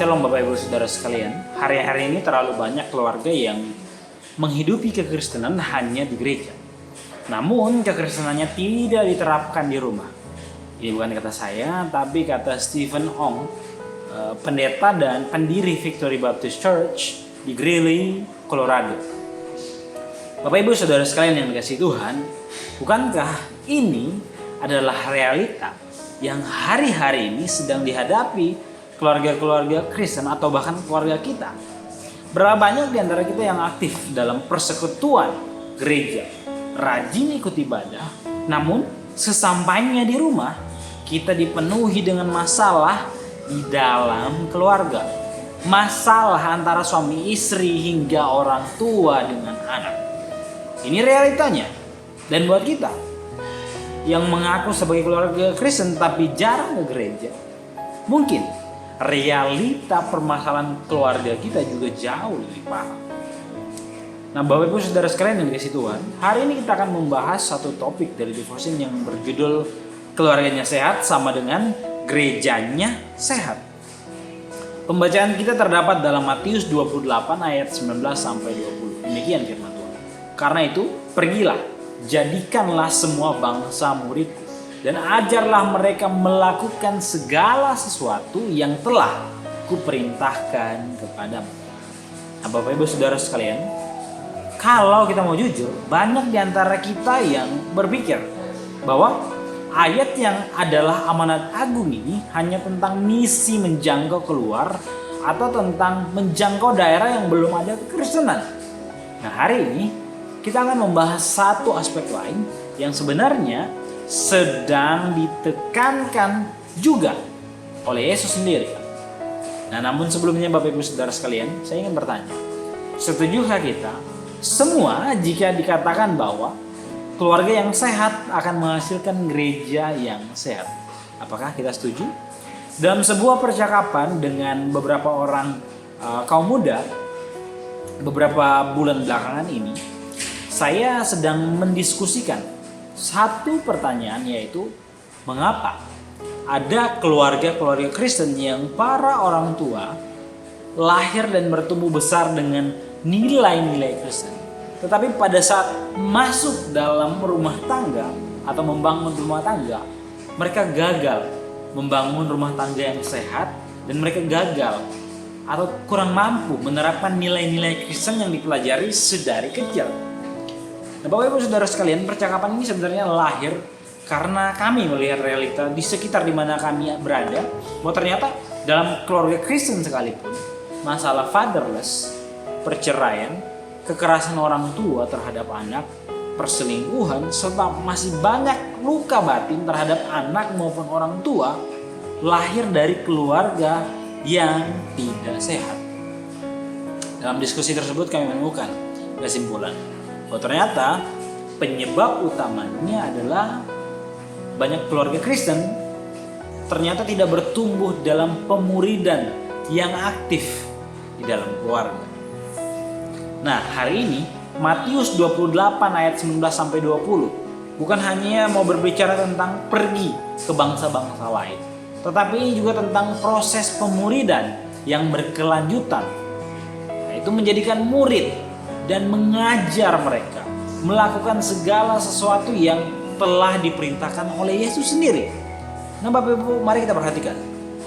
Shalom Bapak Ibu Saudara sekalian. Hari-hari ini terlalu banyak keluarga yang menghidupi kekristenan hanya di gereja. Namun kekristenannya tidak diterapkan di rumah. Ini bukan kata saya, tapi kata Stephen Ong, pendeta dan pendiri Victory Baptist Church di Greeley, Colorado. Bapak Ibu Saudara sekalian yang dikasihi Tuhan, bukankah ini adalah realita yang hari-hari ini sedang dihadapi keluarga-keluarga Kristen atau bahkan keluarga kita? Berapa banyak di antara kita yang aktif dalam persekutuan gereja, rajin ikut ibadah, namun sesampainya di rumah kita dipenuhi dengan masalah di dalam keluarga. Masalah antara suami istri hingga orang tua dengan anak. Ini realitanya. Dan buat kita yang mengaku sebagai keluarga Kristen tapi jarang ke gereja, mungkin realita permasalahan keluarga kita juga jauh lebih paham. Nah, Bapak Ibu Saudara sekalian yang dikasihi Tuhan, hari ini kita akan membahas satu topik dari devotion yang berjudul keluarganya sehat sama dengan gerejanya sehat. Pembacaan kita terdapat dalam Matius 28 ayat 19 sampai 20. Demikian firman Tuhan. Karena itu, pergilah, jadikanlah semua bangsa muridku, dan ajarlah mereka melakukan segala sesuatu yang telah kuperintahkan kepadamu. Nah, Bapak Ibu Saudara sekalian, kalau kita mau jujur, banyak di antara kita yang berpikir bahwa ayat yang adalah amanat agung ini hanya tentang misi menjangkau keluar atau tentang menjangkau daerah yang belum ada kekristenan. Nah, hari ini kita akan membahas satu aspek lain yang sebenarnya sedang ditekankan juga oleh Yesus sendiri. Nah, namun sebelumnya Bapak Ibu Saudara sekalian, saya ingin bertanya, setujukah kita semua jika dikatakan bahwa keluarga yang sehat akan menghasilkan gereja yang sehat? Apakah kita setuju? Dalam sebuah percakapan dengan beberapa orang kaum muda beberapa bulan belakangan ini, saya sedang mendiskusikan satu pertanyaan, yaitu mengapa ada keluarga-keluarga Kristen yang para orang tua lahir dan bertumbuh besar dengan nilai-nilai Kristen, tetapi pada saat masuk dalam rumah tangga atau membangun rumah tangga, mereka gagal membangun rumah tangga yang sehat, dan mereka gagal atau kurang mampu menerapkan nilai-nilai Kristen yang dipelajari sedari kecil. Nah, Bapak Ibu Saudara sekalian, percakapan ini sebenarnya lahir karena kami melihat realita di sekitar di mana kami berada, bahwa ternyata dalam keluarga Kristen sekalipun, masalah fatherless, perceraian, kekerasan orang tua terhadap anak, perselingkuhan, serta masih banyak luka batin terhadap anak maupun orang tua lahir dari keluarga yang tidak sehat. Dalam diskusi tersebut kami menemukan kesimpulan bahwa ternyata penyebab utamanya adalah banyak keluarga Kristen ternyata tidak bertumbuh dalam pemuridan yang aktif di dalam keluarga. Nah, hari ini Matius 28 ayat 19 sampai 20 bukan hanya mau berbicara tentang pergi ke bangsa-bangsa lain, tetapi ini juga tentang proses pemuridan yang berkelanjutan, yaitu menjadikan murid dan mengajar mereka melakukan segala sesuatu yang telah diperintahkan oleh Yesus sendiri. Nah, Bapak Ibu, mari kita perhatikan.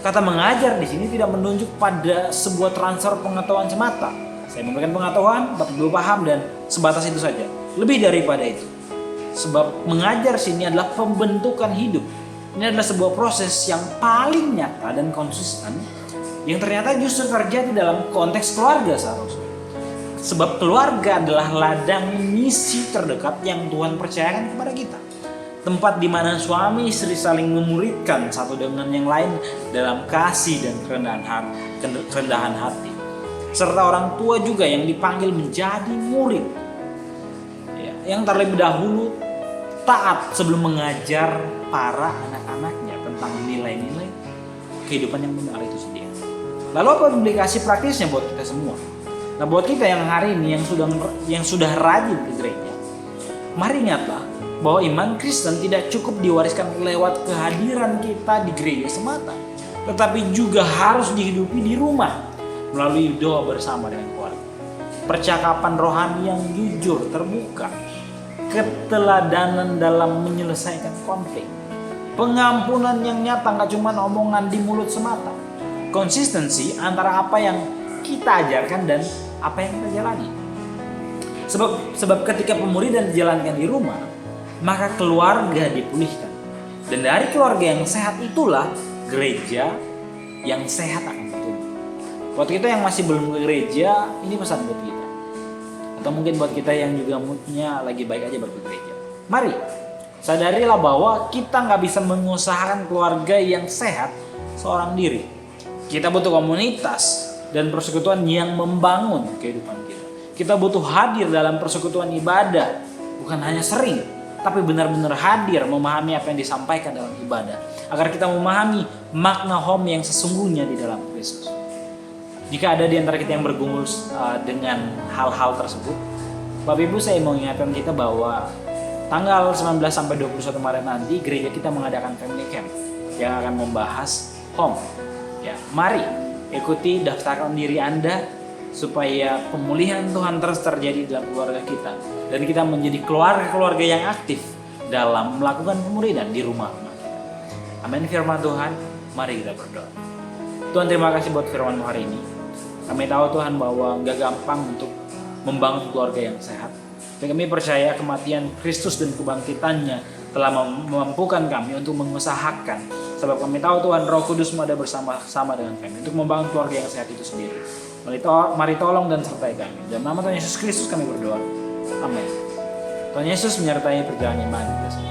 Kata mengajar di sini tidak menunjuk pada sebuah transfer pengetahuan semata. Saya memberikan pengetahuan, Bapak Ibu paham, dan sebatas itu saja. Lebih daripada itu. Sebab mengajar sini adalah pembentukan hidup. Ini adalah sebuah proses yang paling nyata dan konsisten yang ternyata justru terjadi dalam konteks keluarga seharusnya. Sebab keluarga adalah ladang misi terdekat yang Tuhan percayakan kepada kita. Tempat di mana suami istri saling memuridkan satu dengan yang lain dalam kasih dan kerendahan hati. Serta orang tua juga yang dipanggil menjadi murid. Yang terlebih dahulu taat sebelum mengajar para anak-anaknya tentang nilai-nilai kehidupan yang benar itu sendiri. Lalu apa implikasi praktisnya buat kita semua? Nah, buat kita yang hari ini yang sudah rajin ke gereja, mari ingatlah bahwa iman Kristen tidak cukup diwariskan lewat kehadiran kita di gereja semata, tetapi juga harus dihidupi di rumah melalui doa bersama dengan keluarga. Percakapan rohani yang jujur, terbuka, keteladanan dalam menyelesaikan konflik, pengampunan yang nyata, gak cuma omongan di mulut semata, konsistensi antara apa yang kita ajarkan dan apa yang kita jalani. Sebab ketika pemuridan dijalankan di rumah, maka keluarga dipulihkan. Dan dari keluarga yang sehat itulah gereja yang sehat akan bertumbuh. Buat kita yang masih belum ke gereja, ini pesan buat kita. Atau mungkin buat kita yang juga moodnya lagi baik aja baru ke gereja. Mari, sadarilah bahwa kita nggak bisa mengusahakan keluarga yang sehat seorang diri. Kita butuh komunitas dan persekutuan yang membangun kehidupan kita. Kita butuh hadir dalam persekutuan ibadah, bukan hanya sering, tapi benar-benar hadir memahami apa yang disampaikan dalam ibadah, agar kita memahami makna home yang sesungguhnya di dalam Kristus. Jika ada di antara kita yang bergumul dengan hal-hal tersebut, Bapak Ibu, saya mau ingatkan kita bahwa tanggal 19 sampai 21 Maret nanti gereja kita mengadakan family camp yang akan membahas home. Ya, mari ikuti, daftarkan diri Anda supaya pemulihan Tuhan terus terjadi dalam keluarga kita dan kita menjadi keluarga-keluarga yang aktif dalam melakukan pemuridan di rumah-rumah kita. Amin firman Tuhan, mari kita berdoa. Tuhan, terima kasih buat firman hari ini. Kami tahu Tuhan bahwa gak gampang untuk membangun keluarga yang sehat. Dan kami percaya kematian Kristus dan kebangkitannya telah memampukan kami untuk mengusahakan. Sebab kami tahu Tuhan Roh Kudus ada bersama-sama dengan kami untuk membangun keluarga yang sehat itu sendiri. Mari tolong dan sertai kami. Dalam nama Tuhan Yesus Kristus kami berdoa. Amin. Tuhan Yesus menyertai perjalanan iman kita.